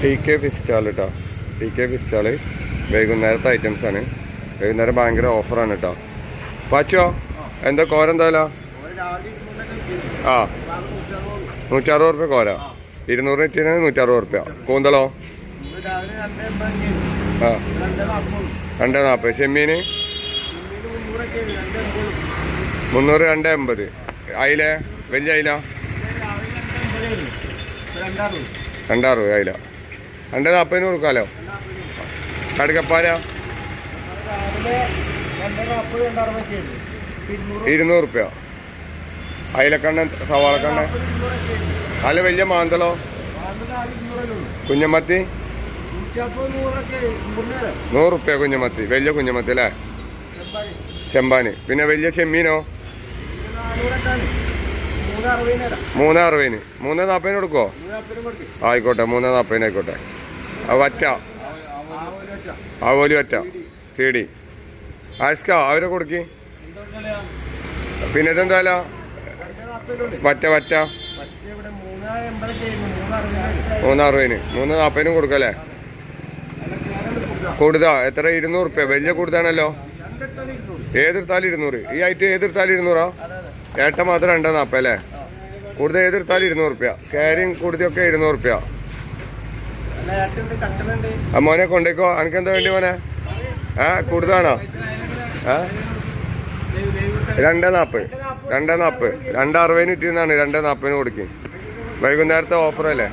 T K fish stall കേട്ടോ. T K fish stall വൈകുന്നേരത്തെ ഐറ്റംസാണ്. വൈകുന്നേരം ഭയങ്കര ഓഫറാണ് കേട്ടോ. പാച്ചോ എന്താ കോര എന്തായാലോ? ആ 160 റുപ്യ കോര. 200 ഇട്ടിന് 160 റുപ്യ. കൂന്തളോ? ആ 240. ചെമ്മീന് 300. 280. അയില വലിയ അയില 260 അയില. 240 കൊടുക്കാമല്ലോ. കടുക്കപ്പാല 200 റുപ്യ. അയിലക്കണ്ണ സവാളക്കണ്ണ. അല്ല വലിയ മാന്തളോ? കുഞ്ഞമത്തി 100 റുപ്യ കുഞ്ഞമത്തി. വലിയ കുഞ്ഞമത്തി അല്ലേ? ചെമ്പാന്. പിന്നെ വലിയ ചെമ്മീനോ? 360. 340 കൊടുക്കുമോ? ആയിക്കോട്ടെ 340 ആയിക്കോട്ടെ. വറ്റ ആവോലി വറ്റ സീഡി ആസ്ക അവരെ കൊടുക്കി. പിന്നെ ഇതെന്തായാല വറ്റ 360. 340 കൊടുക്കല്ലേ? കൂടുതലാ എത്ര? 200 റുപ്യ. വലിയ കൂടുതലാണല്ലോ. ഏതെടുത്താലും 200. ഈ ആയിട്ട് ഏതെടുത്താലും 200. ഏട്ട മാത്രം 240 അല്ലേ? കൂടുതൽ ഏതെടുത്താലും 200 റുപ്യ. കാര്യം കൂടുതലൊക്കെ 200 റുപ്യ. മോനെ കൊണ്ടേക്കോ. എനിക്കെന്താ വേണ്ടി മോനെ? കൂടുതലാണോ? 240. 260 ഇട്ടിരുന്നാണ് 240 കൊടുക്കും. വൈകുന്നേരത്തെ ഓഫറല്ലേ?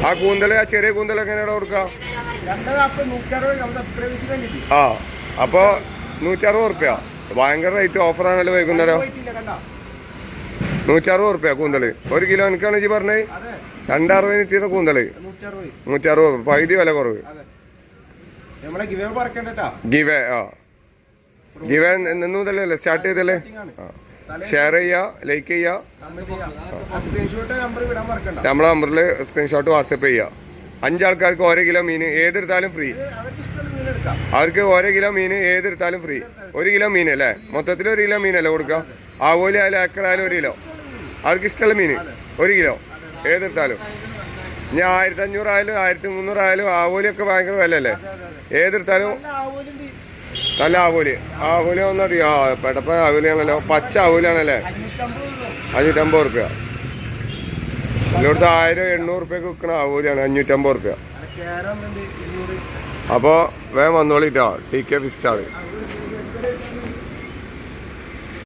ആ കൂന്തല്, ആ ചെറിയ കൂന്തലൊക്കെ എങ്ങനെയാണ് കൊടുക്കുക? ആ അപ്പോൾ 160 റുപ്യ. ഭയങ്കര റേറ്റ് ഓഫറാണല്ലോ വൈകുന്നേരം. 160 റുപ്യ കൂന്തല്. 1 കിലോ എനിക്കാണ് ജി പറഞ്ഞത്. 260 ഇട്ടിരുന്ന കൂന്തല് 160. പകുതി വില കുറവ്. ഗിവേ ഗിവേ എന്ന് മുതലല്ലേ സ്റ്റാർട്ട് ചെയ്തല്ലേ? ഷെയർ ചെയ്യുക, ലൈക്ക് ചെയ്യുക. നമ്മളെ നമ്പറിൽ സ്ക്രീൻഷോട്ട് വാട്സപ്പ് ചെയ്യുക. 5 ആൾക്കാർക്ക് 1 കിലോ മീൻ ഏതെടുത്താലും ഫ്രീ. അവർക്ക് 1 കിലോ മീൻ ഏതെടുത്താലും ഫ്രീ. 1 കിലോ മീൻ അല്ലേ? മൊത്തത്തിൽ 1 കിലോ മീനല്ലേ കൊടുക്കുക? ആവോലി ആയാലും ഏക്കറായാലും 1 കിലോ. അവർക്ക് ഇഷ്ടമുള്ള മീൻ 1 കിലോ ഏതെടുത്താലും. ഇനി 1500 ആയാലും 1300 ആയാലും ആവോലിയൊക്കെ ഭയങ്കര വില അല്ലേ? ഏതെടുത്താലും നല്ല ആവോലി. ആവോലി ഒന്നറിയോ? പെടപ്പ ആവോലിയാണല്ലോ. പച്ച ആവോലിയാണല്ലേ? 550 റുപ്യ. ഇതിലോടത്ത് 1000-800 റുപ്യക്ക് വിൽക്കണ ആവോലിയാണ് 550 റുപ്യ. അപ്പോൾ വേഗം വന്നോളിട്ടോ. T K fish stall.